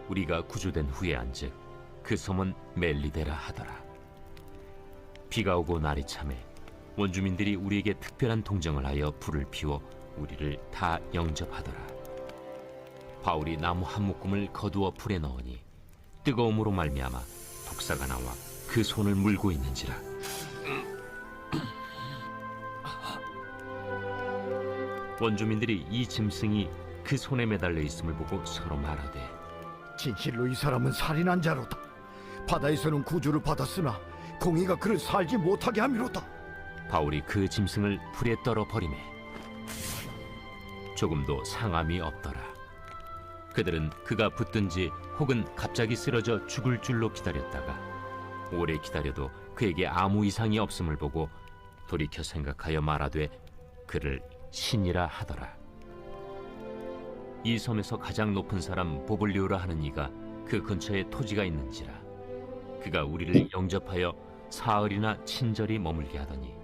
우리가 구조된 후에 한즉 그 섬은 멜리데라 하더라. 비가 오고 날이 차매 원주민들이 우리에게 특별한 동정을 하여 불을 피워 우리를 다 영접하더라. 바울이 나무 한 묶음을 거두어 불에 넣으니 뜨거움으로 말미암아 독사가 나와 그 손을 물고 있는지라. 원주민들이 이 짐승이 그 손에 매달려 있음을 보고 서로 말하되, 진실로 이 사람은 살인한 자로다. 바다에서는 구주를 받았으나 공의가 그를 살지 못하게 함이로다. 바울이 그 짐승을 불에 떨어 버리매 조금도 상함이 없더라. 그들은 그가 붙든지 혹은 갑자기 쓰러져 죽을 줄로 기다렸다가 오래 기다려도 그에게 아무 이상이 없음을 보고 돌이켜 생각하여 말하되 그를 신이라 하더라. 이 섬에서 가장 높은 사람 보블리오라 하는 이가 그 근처에 토지가 있는지라. 그가 우리를 영접하여 사흘이나 친절히 머물게 하더니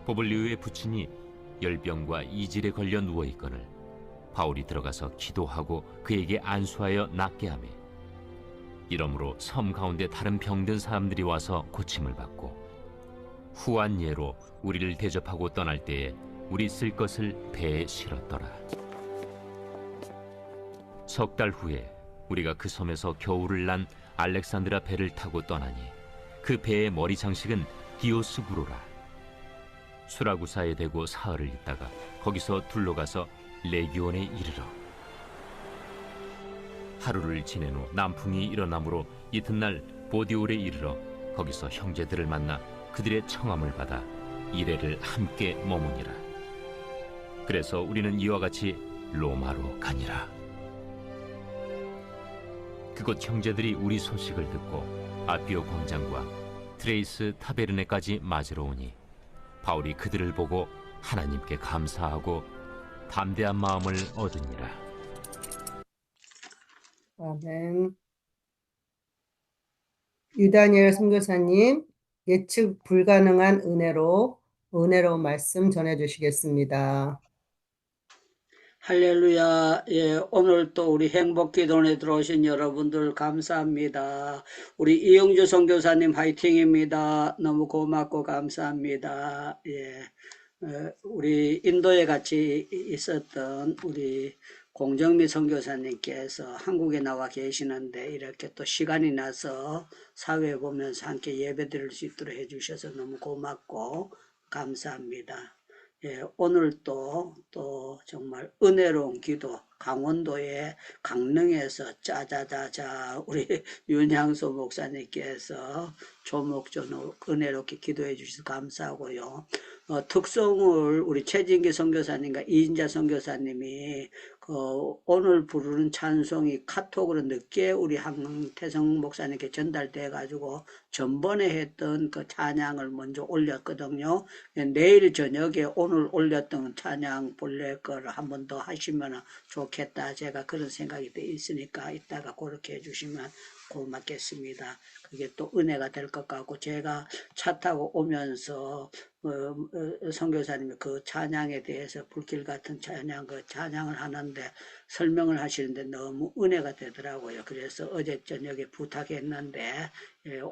보블리오의 부친이 열병과 이질에 걸려 누워있거늘 바울이 들어가서 기도하고 그에게 안수하여 낫게 하매, 이러므로 섬 가운데 다른 병든 사람들이 와서 고침을 받고 후한 예로 우리를 대접하고 떠날 때에 우리 쓸 것을 배에 실었더라. 석 달 후에 우리가 그 섬에서 겨울을 난 알렉산드라 배를 타고 떠나니 그 배의 머리 장식은 디오스구로라. 수라구사에 대고 사흘을 있다가 거기서 둘러가서 레기온에 이르러 하루를 지낸 후 남풍이 일어나므로 이튿날 보디올에 이르러 거기서 형제들을 만나 그들의 청함을 받아 이레를 함께 머무니라. 그래서 우리는 이와 같이 로마로 가니라. 그곳 형제들이 우리 소식을 듣고 아비오 광장과 트레이스 타베르네까지 맞으러 오니 바울이 그들을 보고 하나님께 감사하고 담대한 마음을 얻으니라. 아멘. 유다니엘 선교사님, 예측 불가능한 은혜로운 말씀 전해주시겠습니다. 할렐루야. 예, 오늘 또 우리 행복기도원에 들어오신 여러분들 감사합니다. 우리 이영주 선교사님 화이팅입니다. 너무 고맙고 감사합니다. 예, 우리 인도에 같이 있었던 우리 공정미 선교사님께서 한국에 나와 계시는데 이렇게 또 시간이 나서 사회 보면서 함께 예배 드릴 수 있도록 해주셔서 너무 고맙고 감사합니다. 예, 오늘도 또 정말 은혜로운 기도, 강원도의 강릉에서 짜자자자 우리 윤향소 목사님께서 조목조목 은혜롭게 기도해 주셔서 감사하고요. 특송을 우리 최진기 선교사님과 이인자 선교사님이 오늘 부르는 찬송이 카톡으로 늦게 우리 황태성 목사님께 전달돼 가지고 전번에 했던 그 찬양을 먼저 올렸거든요. 내일 저녁에 오늘 올렸던 찬양 본래 거를 한 번 더 하시면 좋겠다. 제가 그런 생각이 있으니까 이따가 그렇게 해주시면 고맙겠습니다. 그게 또 은혜가 될 것 같고, 제가 차 타고 오면서 선교사님이 그 찬양에 대해서 불길 같은 찬양, 그 찬양을 하는데 설명을 하시는데 너무 은혜가 되더라고요. 그래서 어제 저녁에 부탁했는데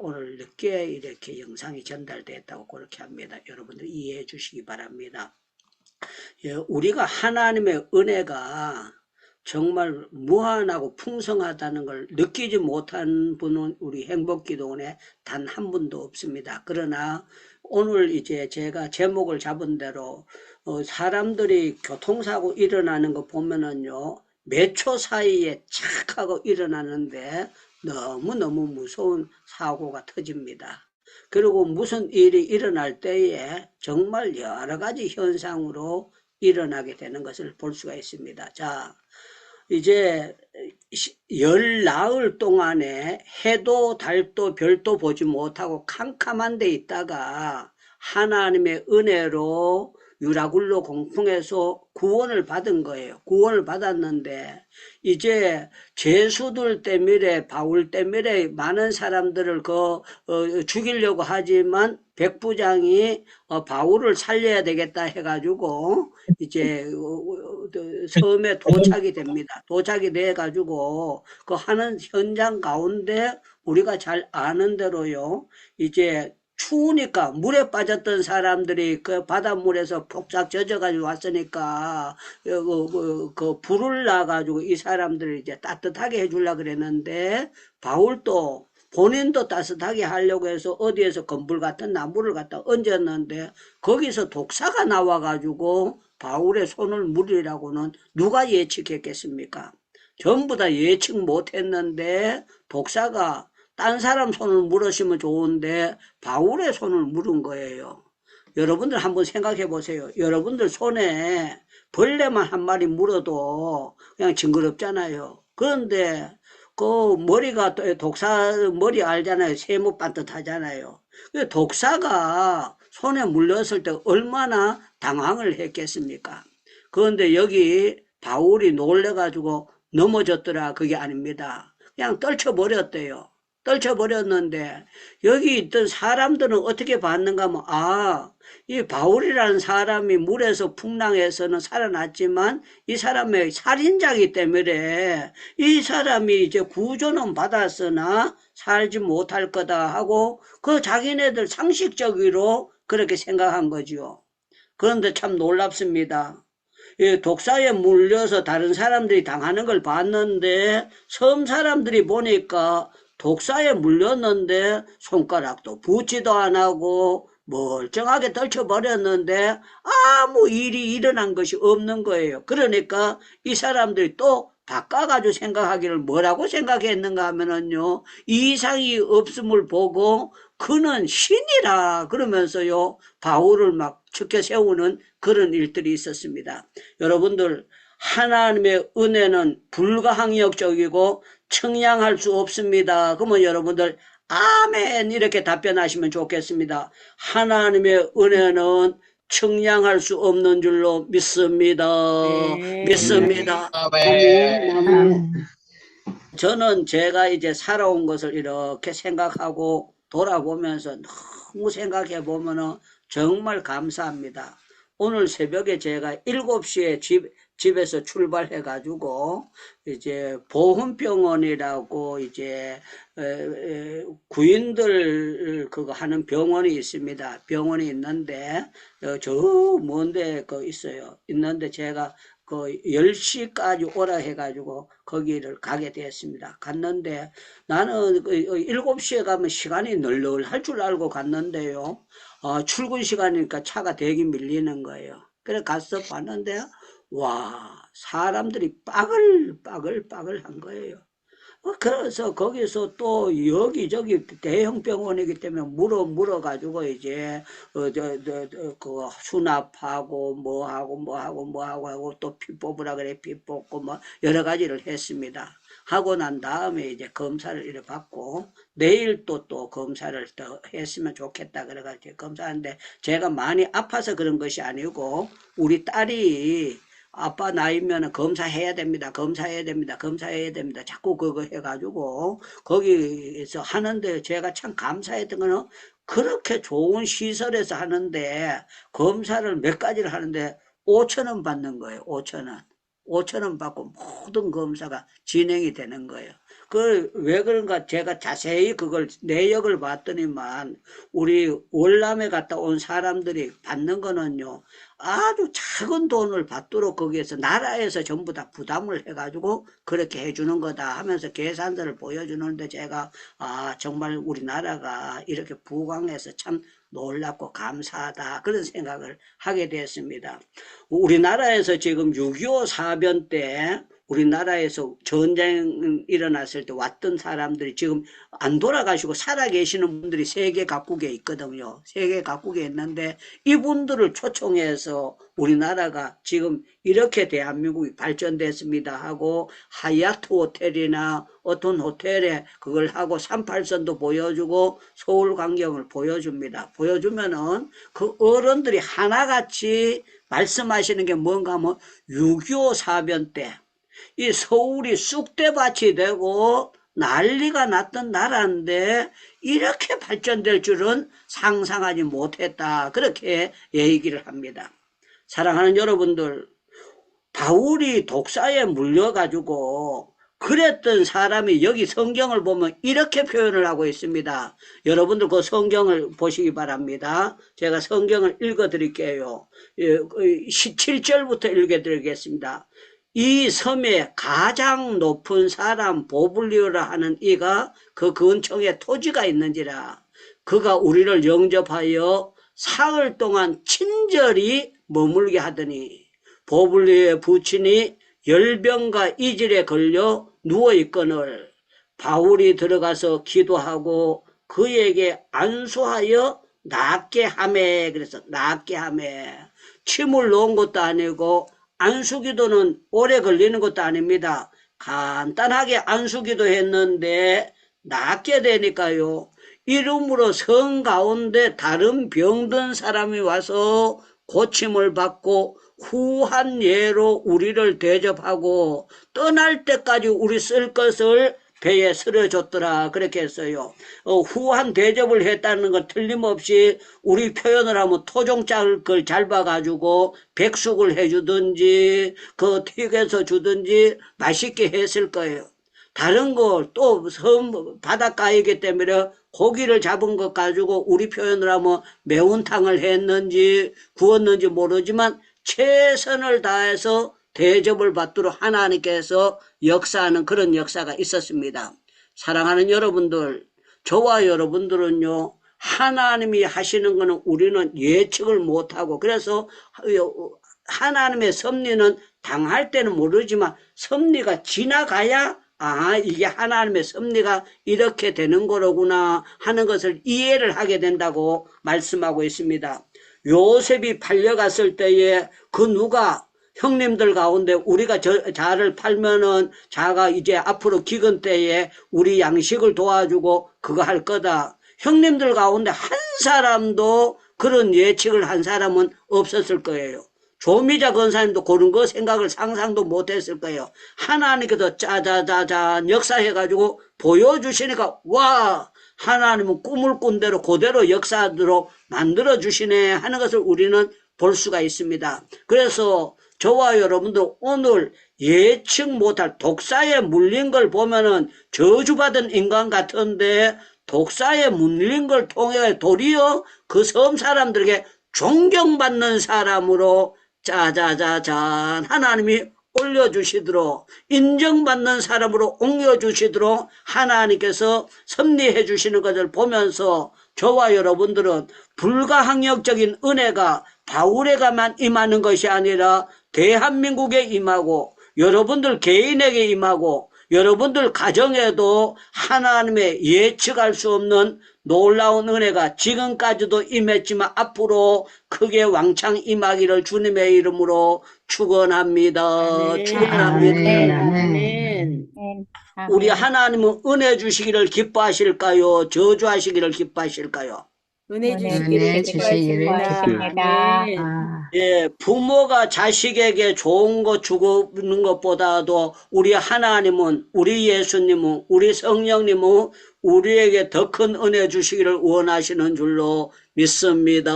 오늘 늦게 이렇게 영상이 전달됐다고 그렇게 합니다. 여러분들 이해해 주시기 바랍니다. 우리가 하나님의 은혜가 정말 무한하고 풍성하다는 걸 느끼지 못한 분은 우리 행복기도원에 단 한 분도 없습니다. 그러나 오늘 이제 제가 제목을 잡은 대로 사람들이 교통사고 일어나는 거 보면은요, 몇 초 사이에 착 하고 일어나는데 너무너무 무서운 사고가 터집니다. 그리고 무슨 일이 일어날 때에 정말 여러 가지 현상으로 일어나게 되는 것을 볼 수가 있습니다. 자, 이제 열 나흘 동안에 해도 달도 별도 보지 못하고 캄캄한 데 있다가 하나님의 은혜로 유라굴로 공풍에서 구원을 받은 거예요. 구원을 받았는데 이제 죄수들 때문에 바울 때문에 많은 사람들을 죽이려고 하지만 백부장이 바울을 살려야 되겠다 해가지고 이제 섬에 도착이 됩니다. 도착이 돼가지고 그 하는 현장 가운데 우리가 잘 아는 대로요. 이제 추우니까 물에 빠졌던 사람들이 그 바닷물에서 폭삭 젖어가지고 왔으니까 그 불을 놔가지고 이 사람들을 이제 따뜻하게 해주려고 그랬는데 바울도 본인도 따뜻하게 하려고 해서 어디에서 건불 같은 나무를 갖다 얹었는데 거기서 독사가 나와가지고 바울의 손을 물으라고는 누가 예측했겠습니까? 전부 다 예측 못했는데 독사가 딴 사람 손을 물으시면 좋은데 바울의 손을 물은 거예요. 여러분들 한번 생각해 보세요. 여러분들 손에 벌레만 한 마리 물어도 그냥 징그럽잖아요. 그런데 그 머리가 독사 머리 알잖아요. 세모 반듯하잖아요. 독사가 손에 물렸을 때 얼마나 당황을 했겠습니까? 그런데 여기 바울이 놀래가지고 넘어졌더라. 그게 아닙니다. 그냥 떨쳐버렸대요. 떨쳐버렸는데 여기 있던 사람들은 어떻게 봤는가 하면 이 바울이라는 사람이 물에서 풍랑에서는 살아났지만 이 사람의 살인자이기 때문에 이 사람이 이제 구조는 받았으나 살지 못할 거다 하고 그 자기네들 상식적으로 그렇게 생각한 거지요. 그런데 참 놀랍습니다. 독사에 물려서 다른 사람들이 당하는 걸 봤는데 섬 사람들이 보니까 독사에 물렸는데 손가락도 붓지도 안 하고 멀쩡하게 떨쳐버렸는데 아무 일이 일어난 것이 없는 거예요. 그러니까 이 사람들이 또 바꿔가지고 생각하기를 뭐라고 생각했는가 하면은요, 이상이 없음을 보고 그는 신이라 그러면서요, 바울을 막 척켜 세우는 그런 일들이 있었습니다. 여러분들, 하나님의 은혜는 불가항력적이고 청량할 수 없습니다. 그러면 여러분들 아멘 이렇게 답변하시면 좋겠습니다. 하나님의 은혜는 청량할 수 없는 줄로 믿습니다. 네. 믿습니다. 아멘. 아멘. 저는 제가 이제 살아온 것을 이렇게 생각하고 돌아보면서 너무 생각해 보면은 정말 감사합니다. 오늘 새벽에 제가 7시에 집에서 출발해 가지고 이제 보훈병원이라고 이제 구인들 그거 하는 병원이 있습니다. 병원이 있는데 저 먼데 그 있어요. 있는데 제가 그 10시까지 오라 해가지고 거기를 가게 되었습니다. 갔는데 나는 7시에 가면 시간이 널널할 줄 알고 갔는데요. 출근 시간이니까 차가 되게 밀리는 거예요. 그래 가서 봤는데 와 사람들이 빠글빠글 한 거예요. 그래서 거기서 또 여기저기 대형 병원이기 때문에 물어가지고 이제 그 수납하고 뭐하고 또 피 뽑으라 그래 피 뽑고 뭐 여러 가지를 했습니다. 하고 난 다음에 이제 검사를 이렇게 받고 내일 또 검사를 더 했으면 좋겠다 그래가지고 검사하는데 제가 많이 아파서 그런 것이 아니고 우리 딸이 아빠 나이면 검사해야 됩니다. 자꾸 그거 해가지고 거기서 하는데 제가 참 감사했던 거는 그렇게 좋은 시설에서 하는데 검사를 몇 가지를 하는데 5,000원 받는 거예요. 5,000원. 5,000원 받고 모든 검사가 진행이 되는 거예요. 왜 그런가 제가 자세히 그걸 내역을 봤더니만 우리 월남에 갔다 온 사람들이 받는 거는요. 아주 작은 돈을 받도록 거기에서 나라에서 전부 다 부담을 해가지고 그렇게 해주는 거다 하면서 계산서를 보여주는데 제가 정말 우리나라가 이렇게 부강해서 참 놀랍고 감사하다 그런 생각을 하게 됐습니다. 우리나라에서 지금 6.25 사변 때 우리나라에서 전쟁 일어났을 때 왔던 사람들이 지금 안 돌아가시고 살아계시는 분들이 세계 각국에 있거든요. 세계 각국에 있는데 이분들을 초청해서 우리나라가 지금 이렇게 대한민국이 발전됐습니다 하고 하얏트 호텔이나 어떤 호텔에 그걸 하고 38선도 보여주고 서울 광경을 보여줍니다. 보여주면은 그 어른들이 하나같이 말씀하시는 게 뭔가 하면 6.25 사변 때 이 서울이 쑥대밭이 되고 난리가 났던 나라인데 이렇게 발전될 줄은 상상하지 못했다. 그렇게 얘기를 합니다. 사랑하는 여러분들, 바울이 독사에 물려가지고 그랬던 사람이 여기 성경을 보면 이렇게 표현을 하고 있습니다. 여러분들 그 성경을 보시기 바랍니다. 제가 성경을 읽어드릴게요. 17절부터 읽어드리겠습니다. 이 섬에 가장 높은 사람 보블리오라 하는 이가 그 근처에 토지가 있는지라 그가 우리를 영접하여 사흘 동안 친절히 머물게 하더니 보블리오의 부친이 열병과 이질에 걸려 누워있거늘 바울이 들어가서 기도하고 그에게 안수하여 낫게 하매. 그래서 낫게 하매. 침을 놓은 것도 아니고 안수기도는 오래 걸리는 것도 아닙니다. 간단하게 안수기도 했는데 낫게 되니까요. 이름으로 성 가운데 다른 병든 사람이 와서 고침을 받고 후한 예로 우리를 대접하고 떠날 때까지 우리 쓸 것을 배에 실어줬더라. 그렇게 했어요. 후한 대접을 했다는 건 틀림없이 우리 표현을 하면 토종짝을 잘 봐가지고 백숙을 해주든지 그 튀겨서 주든지 맛있게 했을 거예요. 다른 거 또 섬 바닷가이기 때문에 고기를 잡은 것 가지고 우리 표현을 하면 매운탕을 했는지 구웠는지 모르지만 최선을 다해서 대접을 받도록 하나님께서 역사하는 그런 역사가 있었습니다. 사랑하는 여러분들, 저와 여러분들은요, 하나님이 하시는 것은 우리는 예측을 못하고, 그래서 하나님의 섭리는 당할 때는 모르지만 섭리가 지나가야 이게 하나님의 섭리가 이렇게 되는 거로구나 하는 것을 이해를 하게 된다고 말씀하고 있습니다. 요셉이 팔려갔을 때에 그 누가 형님들 가운데 우리가 자를 팔면은 자가 이제 앞으로 기근 때에 우리 양식을 도와주고 그거 할 거다. 형님들 가운데 한 사람도 그런 예측을 한 사람은 없었을 거예요. 조미자 권사님도 그런 거 생각을 상상도 못했을 거예요. 하나님께서 짜자자잔 역사해가지고 보여주시니까 와, 하나님은 꿈을 꾼 대로 그대로 역사하도록 만들어주시네 하는 것을 우리는 볼 수가 있습니다. 그래서 저와 여러분들 오늘 예측 못할 독사에 물린 걸 보면은 저주받은 인간 같은데 독사에 물린 걸 통해 도리어 그 섬 사람들에게 존경받는 사람으로 짜자자잔 하나님이 올려주시도록 인정받는 사람으로 옮겨주시도록 하나님께서 섭리해 주시는 것을 보면서 저와 여러분들은 불가항력적인 은혜가 바울에게만 임하는 것이 아니라 대한민국에 임하고 여러분들 개인에게 임하고 여러분들 가정에도 하나님의 예측할 수 없는 놀라운 은혜가 지금까지도 임했지만 앞으로 크게 왕창 임하기를 주님의 이름으로 축원합니다. 축원합니다. 아멘. 우리 하나님은 은혜 주시기를 기뻐하실까요? 저주하시기를 기뻐하실까요? 은혜 은혜 주시기를 주시기를 기뻐하십니다. 기뻐합니다. 예, 부모가 자식에게 좋은 거 주는 것보다도 우리 하나님은, 우리 예수님은, 우리 성령님은 우리에게 더 큰 은혜 주시기를 원하시는 줄로 믿습니다.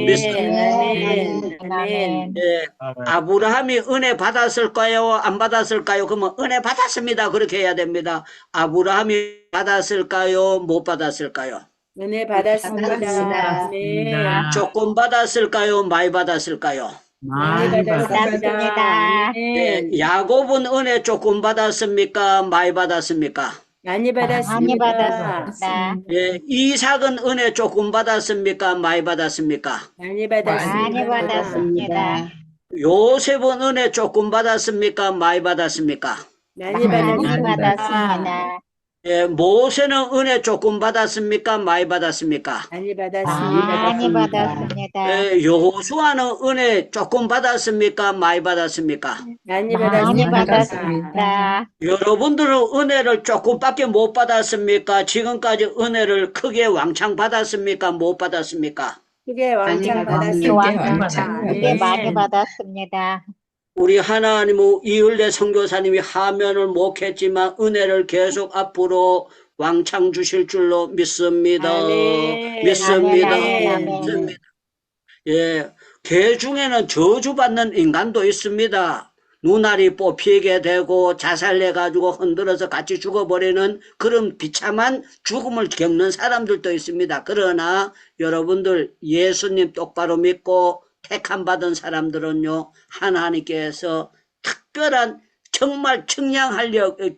믿습니다. 아멘. 아멘. 예, 아브라함이 은혜 받았을까요? 안 받았을까요? 그러면 은혜 받았습니다. 그렇게 해야 됩니다. 아브라함이 받았을까요? 못 받았을까요? 은혜 받았습니다. 받았습니다. 아멘. 조금 받았을까요? 많이 받았을까요? 많이 받았습니다. 예, 아멘. 야곱은 은혜 조금 받았습니까? 많이 받았습니까? 많이 받았습니다. 예, 이삭은 은혜 조금 받았습니까? 많이 받았습니까? 많이 받았습니다. 많이 받았습니다. 요셉은 은혜 조금 받았습니까? 많이 받았습니까? 많이 많이 받았습니다. 예, 모세는 은혜 조금 받았습니까? 많이 받았습니까? 많이 많이 받았습니다. 받았습니다. 예, 여호수아는 은혜 조금 받았습니까? 많이 받았습니까? 많이 많이 받았습니다. 받았습니다. 여러분들은 은혜를 조금밖에 못 받았습니까? 지금까지 은혜를 크게 왕창 받았습니까? 못 받았습니까? 크게 왕창 왕창 네. 크게 많이 받았습니다. 우리 하나님은 이을래 선교사님이 하면을 못했지만 은혜를 계속 앞으로 왕창 주실 줄로 믿습니다. 아멘. 믿습니다. 아멘, 아멘, 아멘. 믿습니다. 예, 개 중에는 저주받는 인간도 있습니다. 눈알이 뽑히게 되고 자살해가지고 흔들어서 같이 죽어버리는 그런 비참한 죽음을 겪는 사람들도 있습니다. 그러나 여러분들 예수님 똑바로 믿고 택함 받은 사람들은요, 하나님께서 특별한 정말 측량할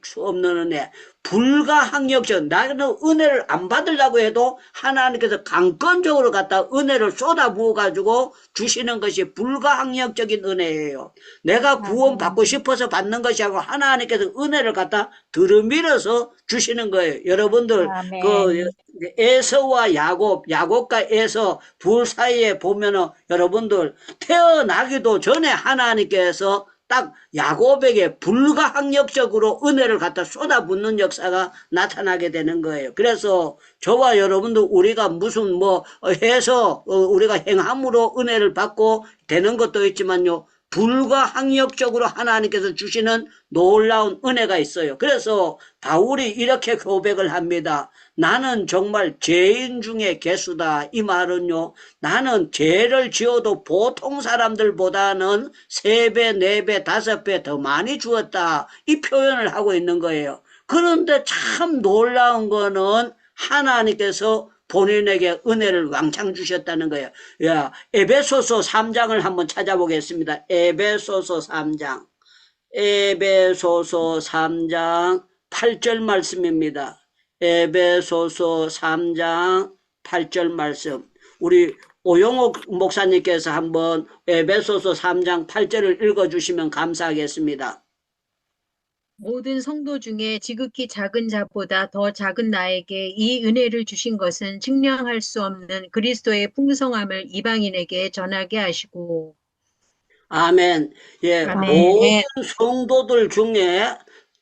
수 없는 은혜, 불가항력적, 나는 은혜를 안 받으려고 해도 하나님께서 강권적으로 갖다 은혜를 쏟아부어가지고 주시는 것이 불가항력적인 은혜예요. 내가 구원받고 싶어서 받는 것이 아니고 하나님께서 은혜를 갖다 들이밀어서 주시는 거예요. 여러분들, 아멘. 그 에서와 야곱과 에서 둘 사이에 보면은 여러분들 태어나기도 전에 하나님께서 딱 야곱에게 불가항력적으로 은혜를 갖다 쏟아붓는 역사가 나타나게 되는 거예요. 그래서 저와 여러분들 우리가 무슨 뭐 해서 우리가 행함으로 은혜를 받고 되는 것도 있지만요. 불가항력적으로 하나님께서 주시는 놀라운 은혜가 있어요. 그래서 바울이 이렇게 고백을 합니다. 나는 정말 죄인 중에 괴수다. 이 말은요, 나는 죄를 지어도 보통 사람들보다는 3배, 4배, 5배 더 많이 주었다. 이 표현을 하고 있는 거예요. 그런데 참 놀라운 거는 하나님께서 본인에게 은혜를 왕창 주셨다는 거예요. 야, 에베소서 3장을 한번 찾아보겠습니다. 에베소서 3장. 에베소서 3장 8절 말씀입니다. 에베소서 3장 8절 말씀. 우리 오영옥 목사님께서 한번 에베소서 3장 8절을 읽어주시면 감사하겠습니다. 모든 성도 중에 지극히 작은 자보다 더 작은 나에게 이 은혜를 주신 것은 측량할 수 없는 그리스도의 풍성함을 이방인에게 전하게 하시고. 아멘. 예, 아멘. 모든 성도들 중에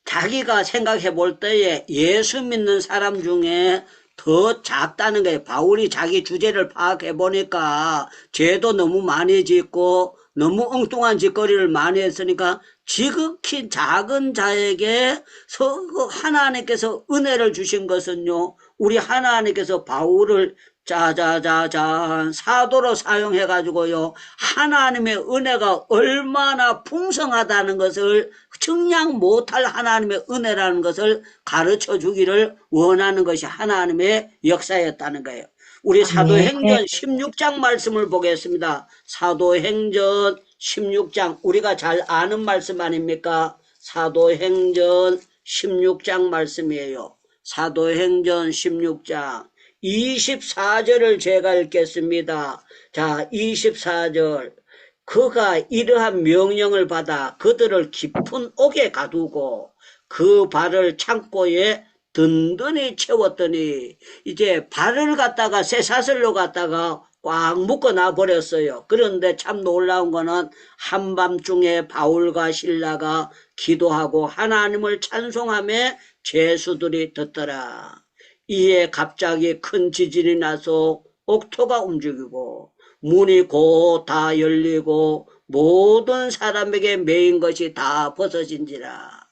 자기가 생각해 볼 때에 예수 믿는 사람 중에 더 작다는 거예요. 바울이 자기 주제를 파악해 보니까 죄도 너무 많이 짓고 너무 엉뚱한 짓거리를 많이 했으니까 지극히 작은 자에게 하나님께서 은혜를 주신 것은요, 우리 하나님께서 바울을 짜자자잔 사도로 사용해가지고요, 하나님의 은혜가 얼마나 풍성하다는 것을 측량 못할 하나님의 은혜라는 것을 가르쳐 주기를 원하는 것이 하나님의 역사였다는 거예요. 우리 사도행전 16장 말씀을 보겠습니다. 사도행전 16장, 우리가 잘 아는 말씀 아닙니까? 사도행전 16장 말씀이에요. 사도행전 16장 24절을 제가 읽겠습니다. 자, 24절. 그가 이러한 명령을 받아 그들을 깊은 옥에 가두고 그 발을 창고에 든든히 채웠더니 이제 발을 갖다가 쇠사슬로 갖다가 꽉 묶어놔 버렸어요. 그런데 참 놀라운 거는 한밤중에 바울과 실라가 기도하고 하나님을 찬송하며 죄수들이 듣더라. 이에 갑자기 큰 지진이 나서 옥토가 움직이고 문이 곧 다 열리고 모든 사람에게 매인 것이 다 벗어진지라.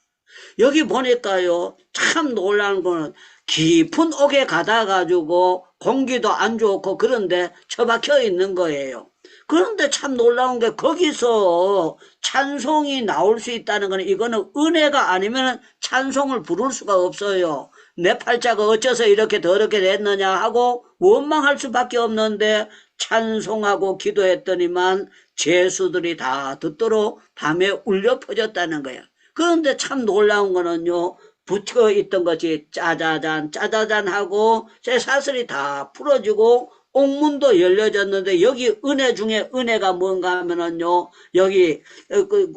여기 보니까요, 참 놀라운 거는 깊은 옥에 가다 가지고 공기도 안 좋고 그런데 처박혀 있는 거예요. 그런데 참 놀라운 게 거기서 찬송이 나올 수 있다는 거는 이거는 은혜가 아니면 찬송을 부를 수가 없어요. 내 팔자가 어째서 이렇게 더럽게 됐느냐 하고 원망할 수밖에 없는데 찬송하고 기도했더니만 죄수들이 다 듣도록 밤에 울려 퍼졌다는 거야. 그런데 참 놀라운 거는요, 붙어 있던 것이 짜자잔 하고 쇠사슬이 다 풀어지고 옥문도 열려졌는데 여기 은혜 중에 은혜가 뭔가 하면은요, 여기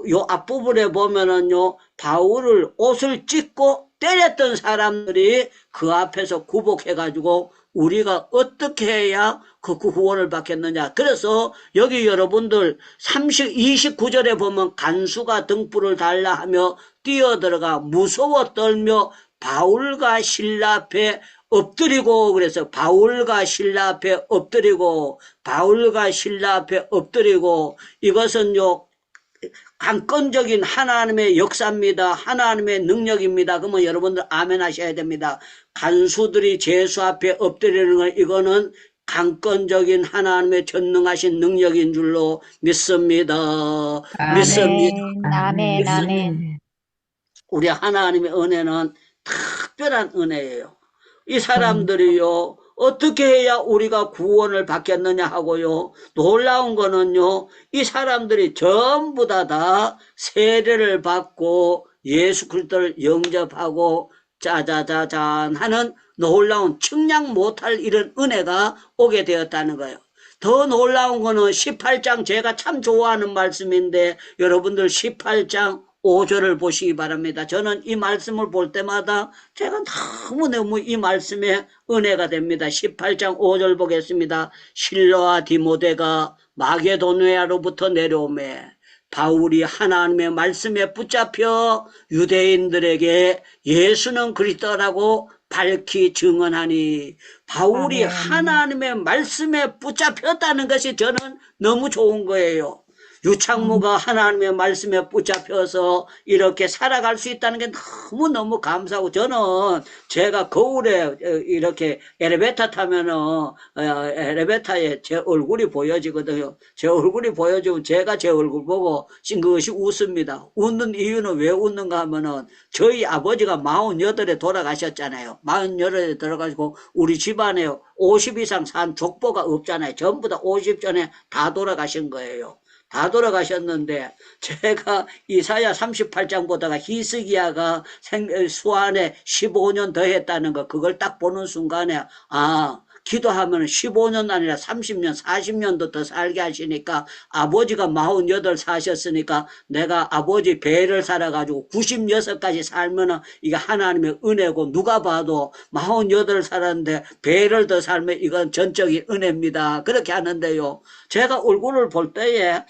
요 앞부분에 보면은요, 바울을 옷을 찢고 때렸던 사람들이 그 앞에서 굴복해가지고 우리가 어떻게 해야 그 구원을 받겠느냐. 그래서 여기 여러분들 29절에 보면 간수가 등불을 달라 하며 뛰어들어가 무서워 떨며 바울과 신라 앞에 엎드리고, 그래서 바울과 신라 앞에 엎드리고, 바울과 신라 앞에 엎드리고, 이것은요, 강권적인 하나님의 역사입니다. 하나님의 능력입니다. 그러면 여러분들 아멘 하셔야 됩니다. 간수들이 제수 앞에 엎드리는 건 이거는 강권적인 하나님의 전능하신 능력인 줄로 믿습니다. 믿습니다. 아멘, 아멘. 우리 하나님의 은혜는 특별한 은혜예요. 이 사람들이요, 어떻게 해야 우리가 구원을 받겠느냐 하고요. 놀라운 거는요, 이 사람들이 전부 다 세례를 받고 예수 그리스도를 영접하고 짜자자잔 하는 놀라운 측량 못할 이런 은혜가 오게 되었다는 거예요. 더 놀라운 거는 18장 제가 참 좋아하는 말씀인데 여러분들 18장 5절을 보시기 바랍니다. 저는 이 말씀을 볼 때마다 제가 너무너무 이 말씀에 은혜가 됩니다. 18장 5절 보겠습니다. 실로와 디모데가 마게도니아로부터 내려오매 바울이 하나님의 말씀에 붙잡혀 유대인들에게 예수는 그리스도라고 밝히 증언하니, 바울이 아멘. 하나님의 말씀에 붙잡혔다는 것이 저는 너무 좋은 거예요. 유창무가 하나님의 말씀에 붙잡혀서 이렇게 살아갈 수 있다는 게 너무너무 감사하고, 저는 제가 거울에 이렇게 엘리베이터 타면은 엘리베이터에 제 얼굴이 보여지거든요. 제 얼굴이 보여지면 제가 제 얼굴 보고 싱긋이 웃습니다. 웃는 이유는 왜 웃는가 하면은 저희 아버지가 48에 돌아가셨잖아요. 48에 돌아가시고 우리 집안에 50 이상 산 족보가 없잖아요. 전부 다 50 전에 다 돌아가신 거예요. 다 돌아가셨는데 제가 이사야 38장 보다가 히스기야가 수안에 15년 더 했다는 거, 그걸 딱 보는 순간에 기도하면 15년 아니라 30년 40년도 더 살게 하시니까, 아버지가 48 사셨으니까 내가 아버지 배를 살아가지고 96까지 살면은 이게 하나님의 은혜고, 누가 봐도 48 살았는데 배를 더 살면 이건 전적인 은혜입니다. 그렇게 하는데요, 제가 얼굴을 볼 때에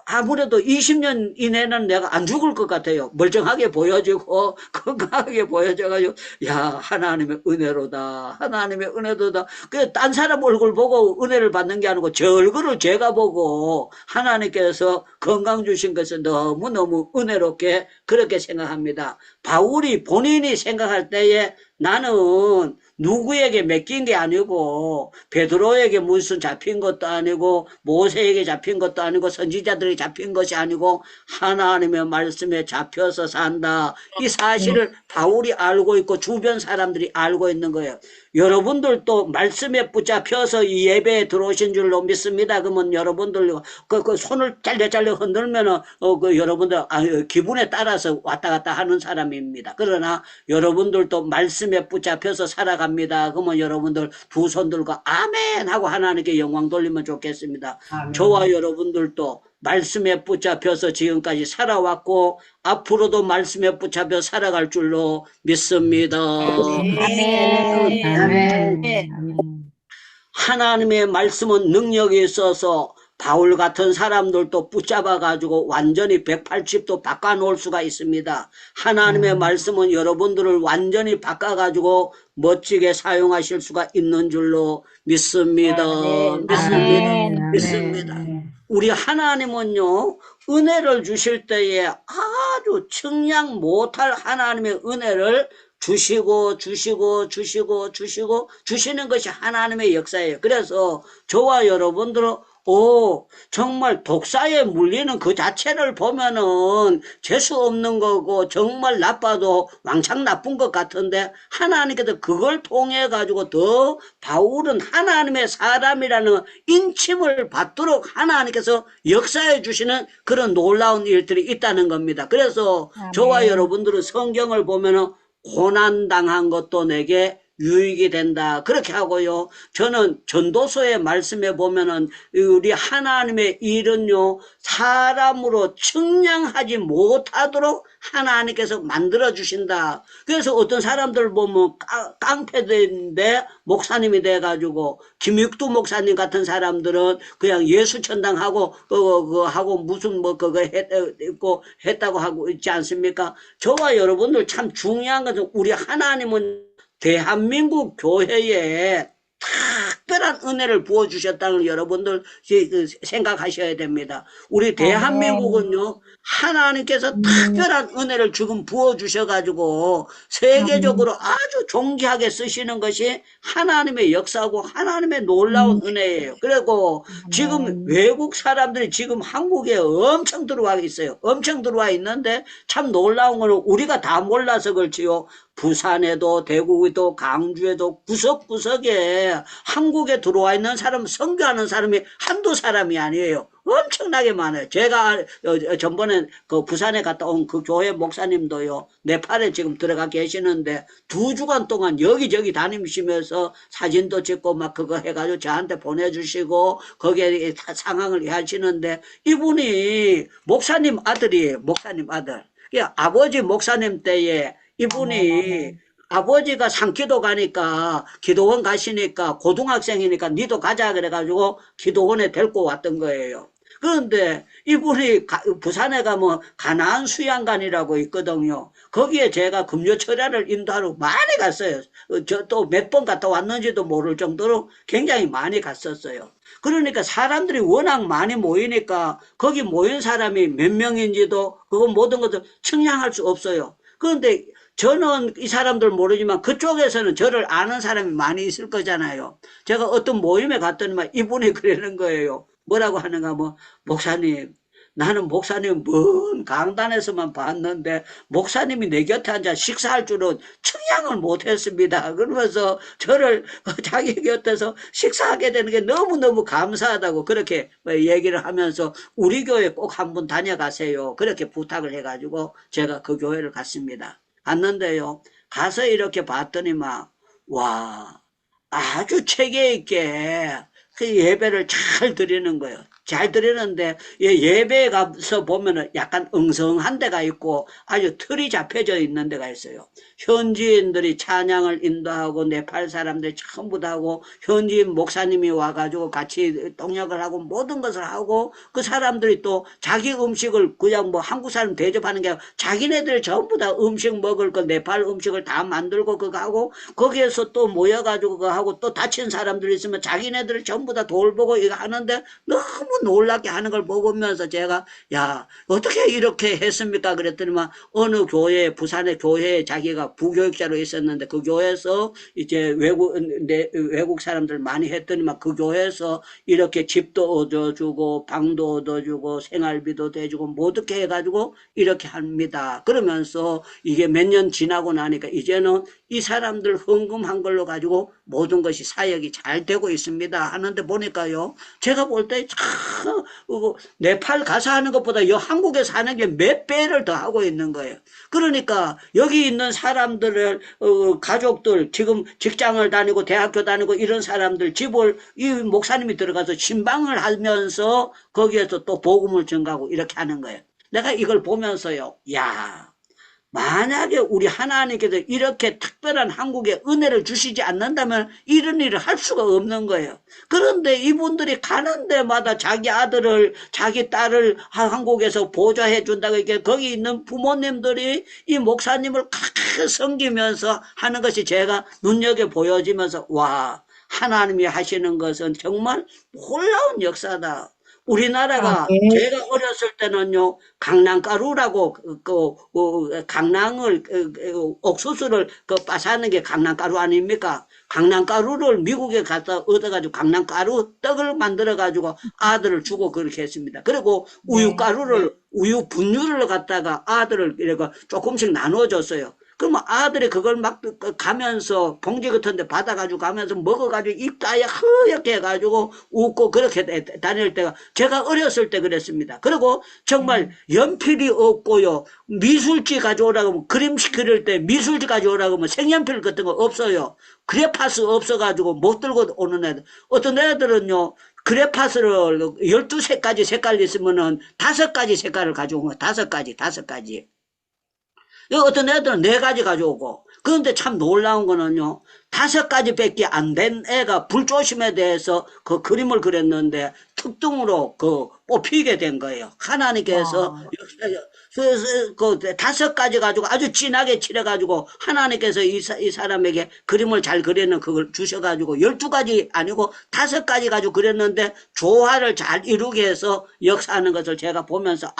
아무래도 20년 이내는 내가 안 죽을 것 같아요. 멀쩡하게 보여지고 건강하게 보여져가지고, 야, 하나님의 은혜로다, 하나님의 은혜도다. 딴 사람 얼굴 보고 은혜를 받는 게 아니고 제 얼굴을 제가 보고 하나님께서 건강 주신 것은 너무너무 은혜롭게 그렇게 생각합니다. 바울이 본인이 생각할 때에 나는 누구에게 맡긴 게 아니고, 베드로에게 무슨 잡힌 것도 아니고, 모세에게 잡힌 것도 아니고, 선지자들이 잡힌 것이 아니고 하나님의 말씀에 잡혀서 산다, 이 사실을 바울이 알고 있고 주변 사람들이 알고 있는 거예요. 여러분들도 말씀에 붙잡혀서 이 예배에 들어오신 줄로 믿습니다. 그러면 여러분들 그 손을 잘려 흔들면은 여러분들 기분에 따라서 왔다 갔다 하는 사람입니다. 그러나 여러분들도 말씀에 붙잡혀서 살아갑니다. 그러면 여러분들 두 손 들고 아멘 하고 하나님께 영광 돌리면 좋겠습니다. 아멘. 저와 여러분들도 말씀에 붙잡혀서 지금까지 살아왔고 앞으로도 말씀에 붙잡혀 살아갈 줄로 믿습니다. 아멘. 아멘. 하나님의 말씀은 능력이 있어서 바울 같은 사람들도 붙잡아 가지고 완전히 180도 바꿔놓을 수가 있습니다. 하나님의 말씀은 여러분들을 완전히 바꿔 가지고 멋지게 사용하실 수가 있는 줄로 믿습니다. 아멘. 믿습니다. 우리 하나님은요, 은혜를 주실 때에 아주 측량 못할 하나님의 은혜를 주시고 주시는 것이 하나님의 역사예요. 그래서 저와 여러분들은 정말 독사에 물리는 그 자체를 보면은 재수 없는 거고 정말 나빠도 왕창 나쁜 것 같은데, 하나님께서 그걸 통해 가지고 더 바울은 하나님의 사람이라는 인침을 받도록 하나님께서 역사해 주시는 그런 놀라운 일들이 있다는 겁니다. 그래서 아멘. 저와 여러분들은 성경을 보면은 고난 당한 것도 내게 유익이 된다. 그렇게 하고요. 저는 전도서의 말씀에 보면은 우리 하나님의 일은요, 사람으로 측량하지 못하도록 하나님께서 만들어 주신다. 그래서 어떤 사람들 보면 깡패인데 목사님이 돼가지고 김육두 목사님 같은 사람들은 그냥 예수천당하고 하고 무슨 뭐 그거 했다고 하고 있지 않습니까? 저와 여러분들 참 중요한 것은 우리 하나님은 대한민국 교회에 특별한 은혜를 부어주셨다는 걸 여러분들 생각하셔야 됩니다. 우리 대한민국은요, 하나님께서 특별한 은혜를 지금 부어주셔가지고 세계적으로 아주 존귀하게 쓰시는 것이 하나님의 역사고 하나님의 놀라운 은혜예요. 그리고 지금 외국 사람들이 지금 한국에 엄청 들어와 있어요. 엄청 들어와 있는데 참 놀라운 거는 우리가 다 몰라서 그렇지요. 부산에도 대구에도 강주에도 구석구석에 한국에 들어와 있는 사람, 선교하는 사람이 한두 사람이 아니에요. 엄청나게 많아요. 제가 전번에 그 부산에 갔다 온 그 교회 목사님도요, 네팔에 지금 들어가 계시는데 2주간 동안 여기저기 다니시면서 사진도 찍고 막 그거 해가지고 저한테 보내주시고 거기에 상황을 하시는데, 이분이 목사님 아들. 아버지 목사님 때에 이분이 아버지가 산기도 가니까 기도원 가시니까 고등학생이니까 니도 가자 그래가지고 기도원에 데리고 왔던 거예요. 그런데 이분이 부산에 가면 가나안 수양관이라고 있거든요. 거기에 제가 금요철야를 인도하러 많이 갔어요. 저 또 몇 번 갔다 왔는지도 모를 정도로 굉장히 많이 갔었어요. 그러니까 사람들이 워낙 많이 모이니까 거기 모인 사람이 몇 명인지도 그거 모든 것을 측량할 수 없어요. 그런데 저는 이 사람들 모르지만 그쪽에서는 저를 아는 사람이 많이 있을 거잖아요. 제가 어떤 모임에 갔더니만 이분이 그러는 거예요. 뭐라고 하는가, 목사님, 나는 목사님 먼 강단에서만 봤는데 목사님이 내 곁에 앉아 식사할 줄은 측량을 못했습니다. 그러면서 저를 자기 곁에서 식사하게 되는 게 너무너무 감사하다고 그렇게 얘기를 하면서 우리 교회 꼭 한번 다녀가세요. 그렇게 부탁을 해가지고 제가 그 교회를 갔습니다. 갔는데요, 가서 이렇게 봤더니만 와, 아주 체계 있게 그 예배를 잘 드리는 거예요. 잘 드리는데 예배에 가서 보면은 약간 엉성한 데가 있고 아주 틀이 잡혀져 있는 데가 있어요. 현지인들이 찬양을 인도하고 네팔 사람들이 전부 다 하고 현지인 목사님이 와가지고 같이 동역을 하고 모든 것을 하고 그 사람들이 또 자기 음식을 그냥 한국 사람 대접하는 게 아니라 자기네들 전부 다 음식 먹을 거 네팔 음식을 다 만들고 그거 하고 거기에서 또 모여가지고 그거 하고 또 다친 사람들 있으면 자기네들을 전부 다 돌보고 이거 하는데 너무 놀랍게 하는 걸 보면서 제가 야 어떻게 이렇게 했습니까 그랬더니만 어느 교회 부산의 교회에 자기가 부교육자로 있었는데 그 교회에서 이제 외국 사람들 많이 했더니만 그 교회에서 이렇게 집도 얻어주고 방도 얻어주고 생활비도 대주고 뭐 어떻게 해가지고 이렇게 합니다. 그러면서 이게 몇 년 지나고 나니까 이제는 이 사람들 헌금한 걸로 가지고 모든 것이 사역이 잘 되고 있습니다 하는데 보니까요, 제가 볼 때 참 네팔 가서 하는 것보다 이 한국에서 하는 게 몇 배를 더 하고 있는 거예요. 그러니까 여기 있는 사람들을 가족들 지금 직장을 다니고 대학교 다니고 이런 사람들 집을 이 목사님이 들어가서 신방을 하면서 거기에서 또 복음을 전가하고 이렇게 하는 거예요. 내가 이걸 보면서요, 야, 만약에 우리 하나님께서 이렇게 특별한 한국에 은혜를 주시지 않는다면 이런 일을 할 수가 없는 거예요. 그런데 이분들이 가는 데마다 자기 아들을 자기 딸을 한국에서 보좌해 준다고 이렇게 거기 있는 부모님들이 이 목사님을 크게 섬기면서 하는 것이 제가 눈여겨 보여지면서 와, 하나님이 하시는 것은 정말 놀라운 역사다. 우리나라가 제가 어렸을 때는요, 강낭가루라고 강낭을 옥수수를 빠사는 게 강낭가루 아닙니까? 강낭가루를 미국에 갖다 얻어가지고 강낭가루 떡을 만들어가지고 아들을 주고 그렇게 했습니다. 그리고 우유 분유를 갖다가 아들을 이렇게 조금씩 나눠줬어요. 그러면 아들이 그걸 막 가면서 봉지 같은 데 받아가지고 가면서 먹어가지고 입도 아예 허옇게 해가지고 웃고 그렇게 다닐 때가 제가 어렸을 때 그랬습니다. 그리고 정말 연필이 없고요. 미술지 가져오라고 하면 그림식 그릴 때 미술지 가져오라고 하면 색연필 같은 거 없어요. 그래파스 없어가지고 못 들고 오는 애들. 어떤 애들은요. 그래파스를 12가지 색깔이 있으면은 5가지 색깔을 가져온 거예요. 5가지. 어떤 애들은 4가지 가져오고. 그런데 참 놀라운 거는요. 5가지밖에 안 된 애가 불조심에 대해서 그 그림을 그렸는데 특등으로 뽑히게 된 거예요. 하나님께서 그 5가지 가지고 아주 진하게 칠해가지고 하나님께서 이 사람에게 그림을 잘 그리는 그걸 주셔가지고 12가지 아니고 5가지 가지고 그렸는데 조화를 잘 이루게 해서 역사하는 것을 제가 보면서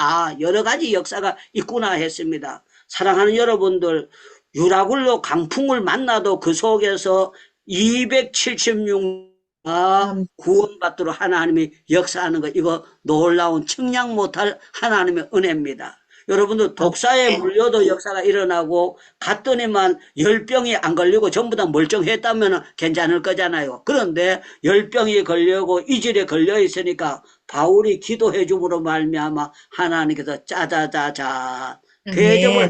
여러 가지 역사가 있구나 했습니다. 사랑하는 여러분들, 유라굴로 강풍을 만나도 그 속에서 276가 구원받도록 하나님이 역사하는 것, 이거 놀라운 측량 못할 하나님의 은혜입니다. 여러분들 독사에 물려도 역사가 일어나고 갔더니만 열병이 안 걸리고 전부 다 멀쩡했다면 괜찮을 거잖아요. 그런데 열병이 걸려고 이질에 걸려 있으니까 바울이 기도해 줌으로 말미암아 하나님께서 짜자자자 대접을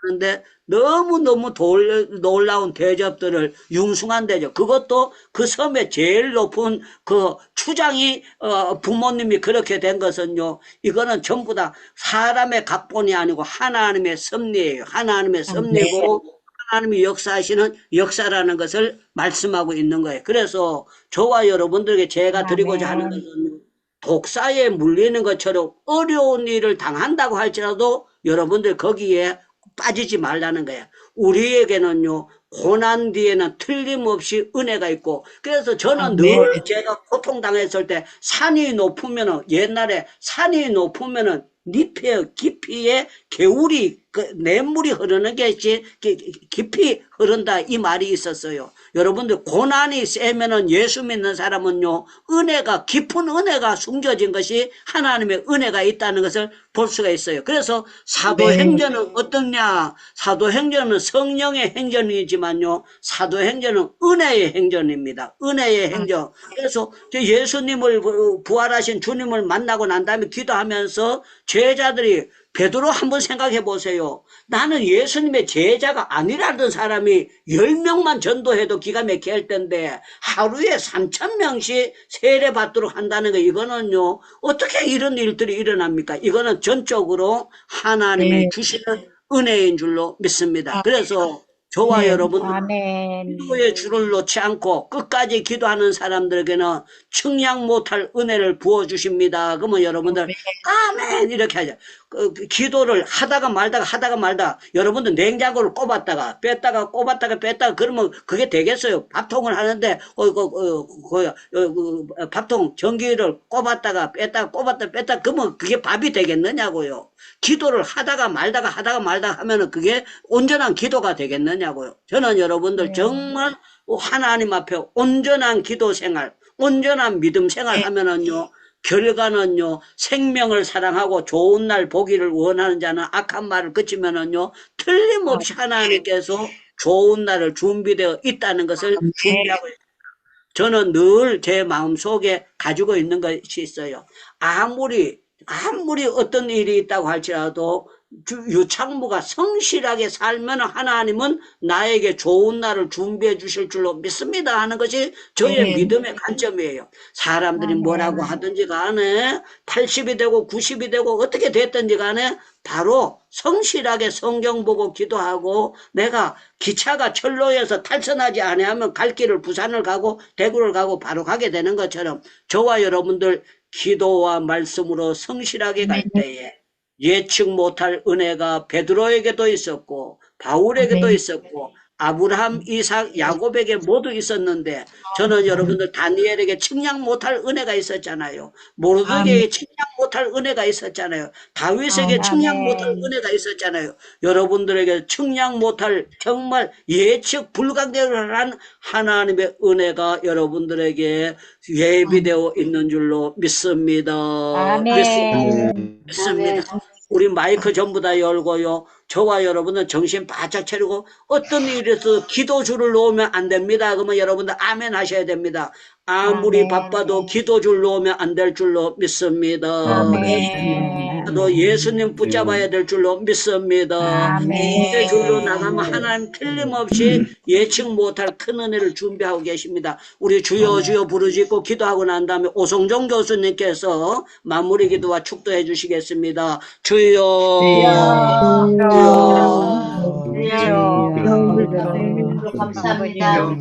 하는데 너무너무 놀라운 대접들을 융숭한 대접. 그것도 그 섬의 제일 높은 그 추장이 부모님이 그렇게 된 것은요. 이거는 전부 다 사람의 각본이 아니고 하나님의 섭리예요. 하나님의 섭리고 하나님이 역사하시는 역사라는 것을 말씀하고 있는 거예요. 그래서 저와 여러분들에게 제가 드리고자 하는 것은 독사에 물리는 것처럼 어려운 일을 당한다고 할지라도 여러분들 거기에 빠지지 말라는 거야. 우리에게는요, 고난 뒤에는 틀림없이 은혜가 있고, 그래서 저는 늘 제가 고통당했을 때 산이 높으면은, 옛날에 산이 높으면은 잎의 깊이에 개울이, 냇물이 흐르는 게 깊이 흐른다, 이 말이 있었어요. 여러분들, 고난이 세면은 예수 믿는 사람은요, 은혜가, 깊은 은혜가 숨겨진 것이 하나님의 은혜가 있다는 것을 볼 수가 있어요. 그래서 사도행전은 어떠냐? 사도행전은 성령의 행전이지만요, 사도행전은 은혜의 행전입니다. 은혜의 행전. 그래서 예수님을, 부활하신 주님을 만나고 난 다음에 기도하면서 제자들이 베드로 한번 생각해 보세요. 나는 예수님의 제자가 아니라던 사람이 10명만 전도해도 기가 막히게 할 텐데 하루에 3,000명씩 세례 받도록 한다는 거, 이거는요, 어떻게 이런 일들이 일어납니까? 이거는 전적으로 하나님이 주시는 은혜인 줄로 믿습니다. 그래서 저와 여러분들 기도의 줄을 놓지 않고 끝까지 기도하는 사람들에게는 측량 못할 은혜를 부어주십니다. 그러면 여러분들 아멘 이렇게 하죠. 기도를 하다가 말다가 여러분들 냉장고를 꼽았다가 뺐다가 그러면 그게 되겠어요? 밥통을 하는데 밥통 전기를 꼽았다가 뺐다가 그러면 그게 밥이 되겠느냐고요. 기도를 하다가 말다가 하면은 그게 온전한 기도가 되겠느냐고요. 저는 여러분들 정말 하나님 앞에 온전한 기도 생활, 온전한 믿음 생활 하면은요, 결과는요, 생명을 사랑하고 좋은 날 보기를 원하는 자는 악한 말을 그치면은요, 틀림없이 하나님께서 좋은 날을 준비되어 있다는 것을 준비하고 있습니다. 저는 늘 제 마음속에 가지고 있는 것이 있어요. 아무리 어떤 일이 있다고 할지라도 유창무가 성실하게 살면 하나님은 나에게 좋은 날을 준비해 주실 줄로 믿습니다 하는 것이 저의 믿음의 관점이에요. 사람들이 뭐라고 하든지 간에 80이 되고 90이 되고 어떻게 됐든지 간에 바로 성실하게 성경 보고 기도하고, 내가 기차가 철로에서 탈선하지 아니하면 갈 길을 부산을 가고 대구를 가고 바로 가게 되는 것처럼 저와 여러분들 기도와 말씀으로 성실하게 갈 때에 예측 못할 은혜가 베드로에게도 있었고 바울에게도 있었고 아브라함, 이삭, 야곱에게 모두 있었는데, 저는 여러분들 다니엘에게 측량 못할 은혜가 있었잖아요. 모르드게에게 측량 못할 은혜가 있었잖아요. 다윗에게 측량 못할 은혜가 있었잖아요. 여러분들에게 측량 못할, 정말 예측 불가능한 하나님의 은혜가 여러분들에게 예비되어 있는 줄로 믿습니다. 믿습니다. 우리 마이크 전부 다 열고요. 저와 여러분은 정신 바짝 차리고 어떤 일에서 기도줄을 놓으면 안 됩니다. 그러면 여러분들 아멘 하셔야 됩니다. 아무리 아멘. 바빠도 기도줄 놓으면 안 될 줄로 믿습니다. 아멘. 또 예수님 붙잡아야 될 줄로 믿습니다. 아멘. 그 줄로 나가면 하나님 틀림없이 예측 못할 큰 은혜를 준비하고 계십니다. 우리 주여 주여 부르짖고 기도하고 난 다음에 오성종 교수님께서 마무리 기도와 축도해 주시겠습니다. 주여 감사합니다.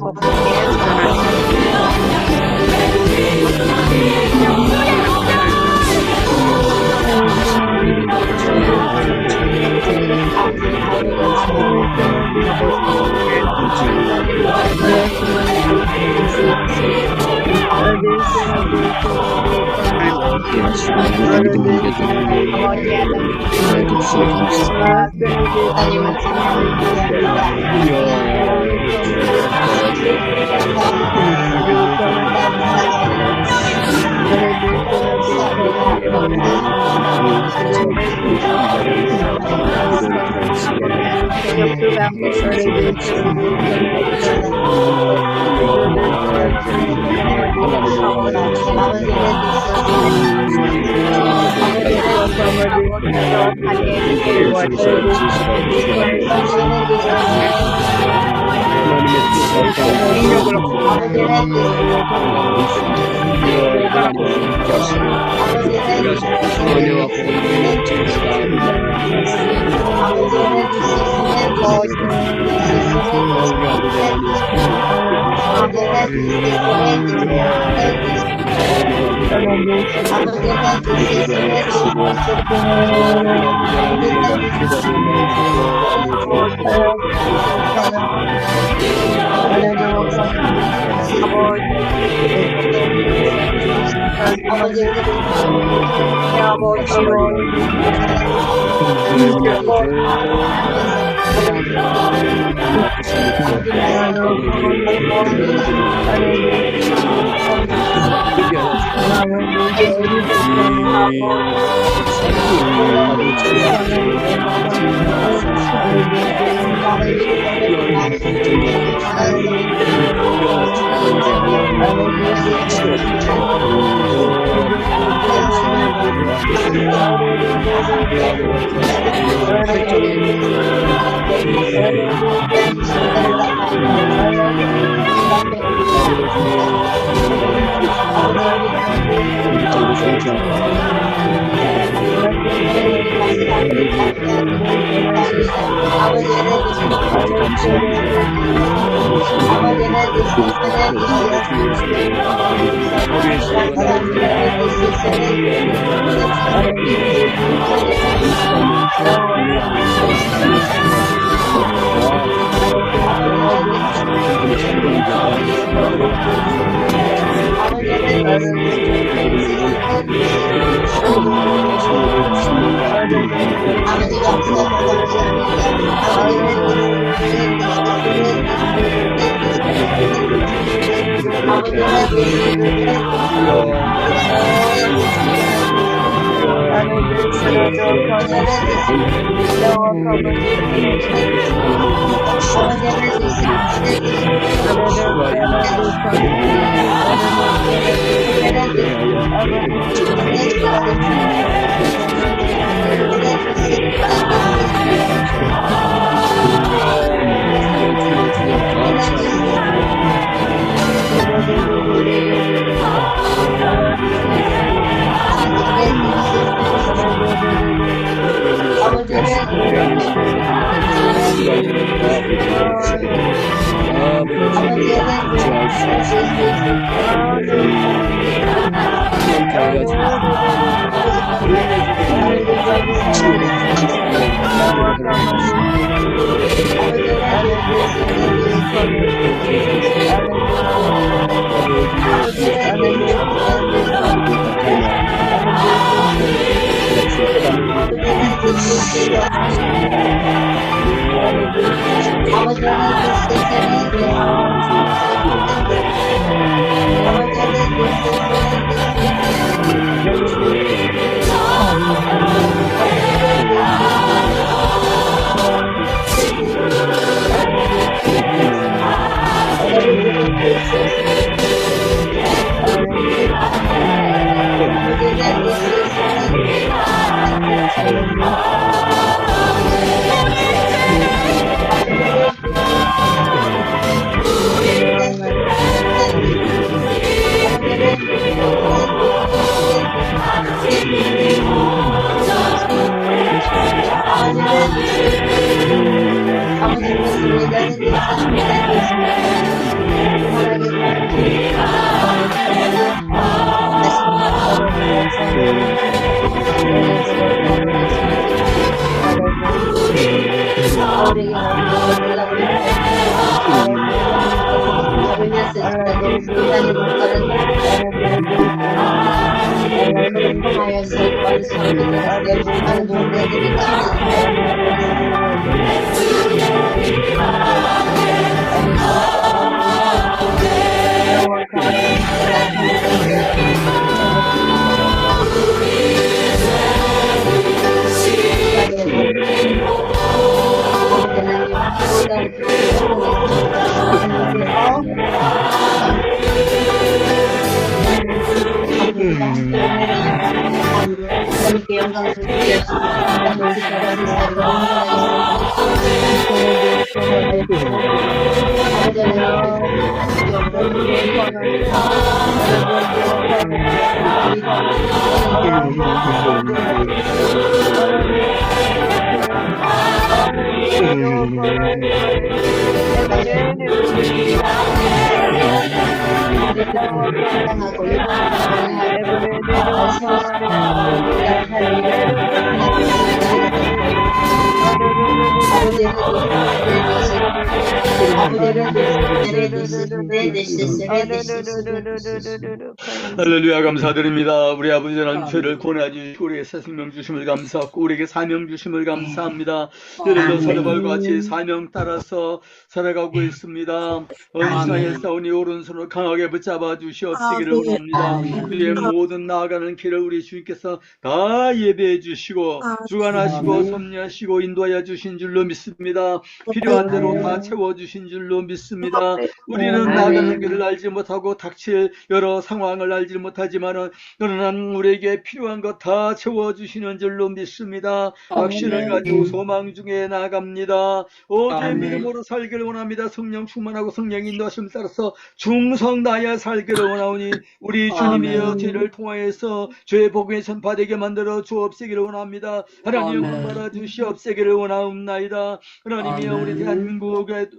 할렐루야 감사드립니다. 우리 아버지 하나님 죄를 권하주시고 우리에게 새 생명 주심을 감사하고 우리에게 사명 주심을 감사합니다. 예를 사도바울과 같이 사명 따라서 살아가고 있습니다. 세상에 싸우니 오른손을 강하게 붙잡아 주시옵시기를 원합니다. 우리의 모든 나아가는 길을 우리 주님께서 다 예배해 주시고 주관하시고 섭리하시고 인도하여 주신 줄로 믿습니다. 필요한 대로 다 채워주신 줄로 믿습니다. 우리는 나아가는 길을 알지 못하고 닥칠 여러 상황을 알지 못하지만은 그러나 우리에게 필요한 것 다 채워주시는 줄로 믿습니다. 확신을 가지고 소망 중에 나아갑니다. 오직 믿음으로 살기를 원합니다. 성령 충만하고 성령 인도하심을 따라서 충성 다하여 살기를 원하오니 우리 주님이여 죄를 통하여서 죄의 복음이 전파되게 만들어 주옵시기를 원합니다. 하나님 받아 주시옵시기를 원하옵나이다. 하나님이여 우리 대한민국에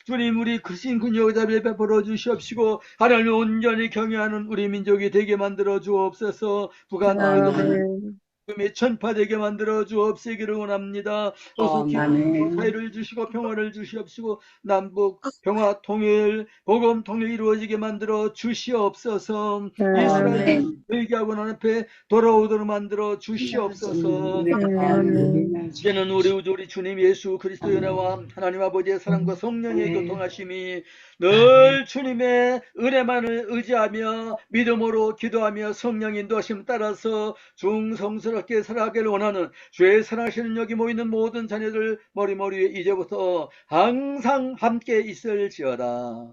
주님 우리 크신 근여자비를 베풀어 주시옵시고 하나님을 온전히 경외하는 우리 민족이 되게 만들어 주옵소서. 북한 이 전파되게 만들어 주옵시기를 원합니다. 어서 사회를 주시고 평화를 주시옵시고 남북 평화 통일 복음 통일 이루어지게 만들어 주시옵소서. 이스라엘 회개하고 난 앞에 돌아오도록 만들어 주시옵소서. 이제는 우리 주님 예수 그리스도의 은혜와 하나님 아버지의 사랑과 성령의 교통하심이 늘 주님의 은혜만을 의지하며 믿음으로 기도하며 성령 인도하심 따라서 중성스럽게 살아가기를 원하는 주의 사랑하시는 여기 모이는 모든 자녀들 머리 위에 이제부터 항상 함께 있을지어다.